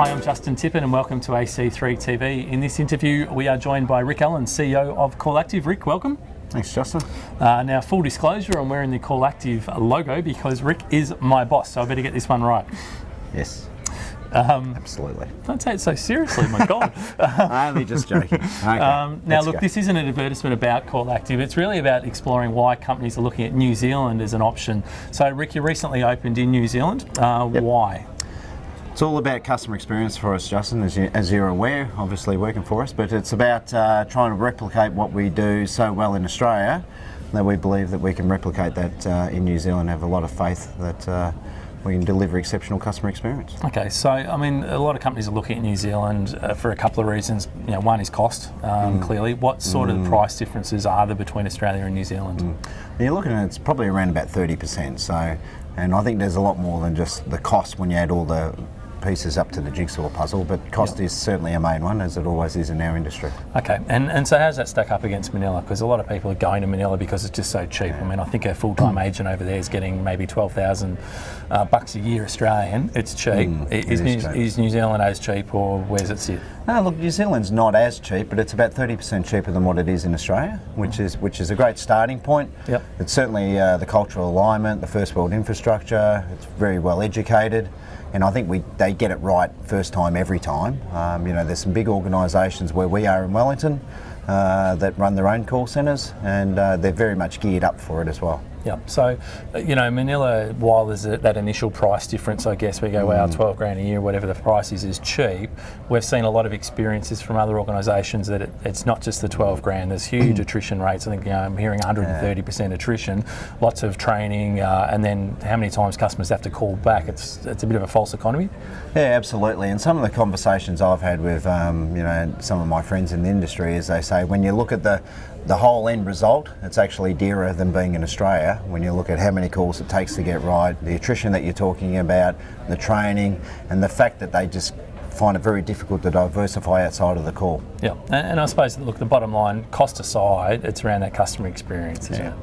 Hi, I'm Justin Tippett and welcome to AC3 TV. In this interview, we are joined by Allan, CEO of CallActive. Rick, welcome. Thanks, Justin. Now, full disclosure, I'm wearing the CallActive logo because Rick is my boss, so I better get this one right. Yes. Absolutely. Don't take it so seriously, my God. I'm only just joking. Okay, now, look, this isn't an advertisement about CallActive. It's really about exploring why companies are looking at New Zealand as an option. So, Rick, you recently opened in New Zealand. Yep. Why? It's all about customer experience for us, Justin, as you're aware, obviously working for us, but it's about trying to replicate what we do so well in Australia that we believe that we can replicate that in New Zealand, have a lot of faith that we can deliver exceptional customer experience. Okay, so I mean, a lot of companies are looking at New Zealand for a couple of reasons. You know, one is cost, clearly. What sort of price differences are there between Australia and New Zealand? You're looking at it's probably around about 30%. So, and I think there's a lot more than just the cost when you add all the pieces up to the jigsaw puzzle, but cost is certainly a main one, as it always is in our industry. Okay, and so how does that stack up against Manila? Because a lot of people are going to Manila because it's just so cheap. I mean, I think a full-time agent over there is getting maybe $12,000 a year Australian. It's cheap. Is New Zealand as cheap, or where does it sit? No, look, New Zealand's not as cheap, but it's about 30% cheaper than what it is in Australia, which is a great starting point. Yep. It's certainly the cultural alignment, the first world infrastructure. It's very well educated. And I think they get it right first time, every time. You know, there's some big organisations where we are in Wellington that run their own call centres, and they're very much geared up for it as well. Yeah, so, you know, Manila, while there's that initial price difference, I guess, we go, wow, 12 grand a year, whatever the price is cheap. We've seen a lot of experiences from other organisations that it's not just the 12 grand, there's huge attrition rates. I think, you know, I'm hearing 130% attrition, lots of training, and then how many times customers have to call back. It's a bit of a false economy. Yeah, absolutely. And some of the conversations I've had with, you know, some of my friends in the industry is they say, when you look at the whole end result, it's actually dearer than being in Australia. When you look at how many calls it takes to get right, the attrition that you're talking about, the training, and the fact that they just find it very difficult to diversify outside of the call. Yeah, and I suppose, look, the bottom line, cost aside, it's around that customer experience, isn't it?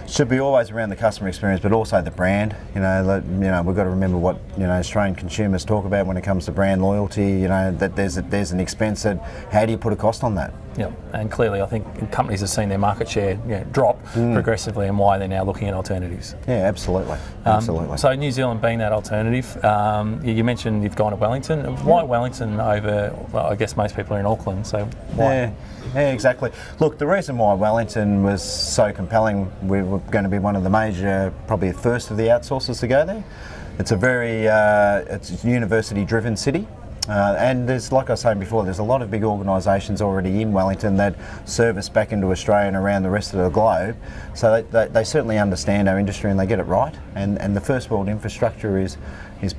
Should be always around the customer experience, but also the brand. You know, we've got to remember what, you know, Australian consumers talk about when it comes to brand loyalty. You know, that there's an expense. That how do you put a cost on that? Yeah, and clearly I think companies have seen their market share drop progressively, and why they're now looking at alternatives. Yeah, absolutely. Absolutely. So New Zealand being that alternative, you mentioned you've gone to Wellington. Why Wellington over, well, I guess most people are in Auckland, so why? Yeah, exactly. Look, the reason why Wellington was so compelling, we were going to be one of the major, probably the first of the outsourcers to go there. It's a very, it's a university-driven city. And there's, like I was saying before, there's a lot of big organisations already in Wellington that service back into Australia and around the rest of the globe. So they certainly understand our industry and they get it right. And the first world infrastructure is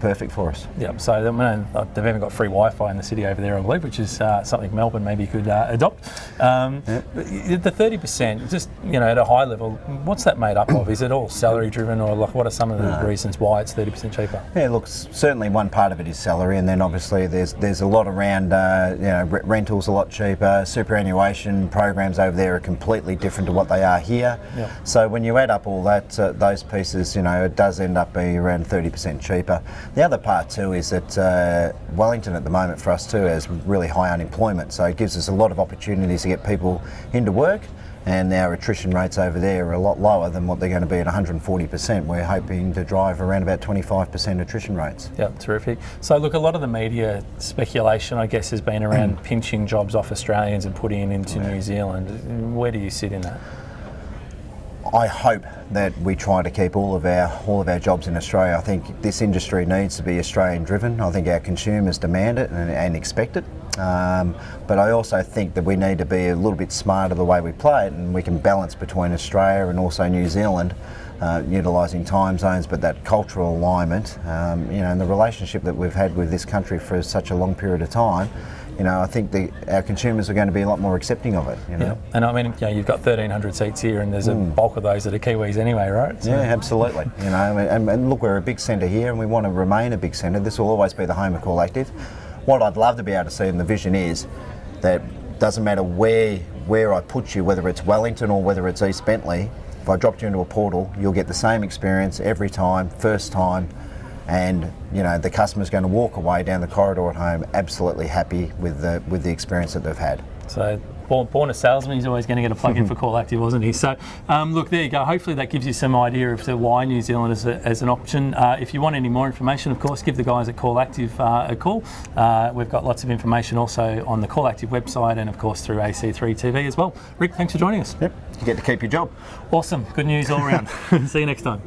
perfect for us. Yeah, so they've even got free Wi-Fi in the city over there, I believe, which is something Melbourne maybe could adopt. The 30%, just, you know, at a high level, what's that made up of? Is it all salary driven, or like what are some of the reasons why it's 30% cheaper? Yeah, look, certainly one part of it is salary, and then obviously there's a lot around, you know, rentals a lot cheaper, superannuation programs over there are completely different to what they are here. Yep. So when you add up all that, those pieces, you know, it does end up being around 30% cheaper. The other part too is that Wellington at the moment for us too has really high unemployment, so it gives us a lot of opportunities to get people into work, and our attrition rates over there are a lot lower than what they're going to be at 140%. We're hoping to drive around about 25% attrition rates. Yeah, terrific. So look, a lot of the media speculation, I guess, has been around pinching jobs off Australians and putting it into New Zealand. Where do you sit in that? I hope that we try to keep all of our jobs in Australia. I think this industry needs to be Australian driven. I think our consumers demand it and expect it. But I also think that we need to be a little bit smarter the way we play it, and we can balance between Australia and also New Zealand, utilising time zones, but that cultural alignment, you know, and the relationship that we've had with this country for such a long period of time. You know, I think our consumers are going to be a lot more accepting of it. You know? Yeah, and I mean, you know, you've got 1,300 seats here, and there's a bulk of those that are Kiwis anyway, right? So. Yeah, absolutely. You know, and look, we're a big centre here, and we want to remain a big centre. This will always be the home of CallActive. What I'd love to be able to see in the vision is that doesn't matter where I put you, whether it's Wellington or whether it's East Bentley. If I dropped you into a portal, you'll get the same experience every time, first time. and the customer's going to walk away down the corridor at home absolutely happy with the experience that they've had. So born a salesman, he's always going to get a plug-in for CallActive, wasn't he? So look, there you go. Hopefully that gives you some idea of why New Zealand is as an option. If you want any more information, of course, give the guys at CallActive a call. We've got lots of information also on the CallActive website and of course through AC3 TV as well. Rick, thanks for joining us. Yep, you get to keep your job. Awesome. Good news all around. See you next time.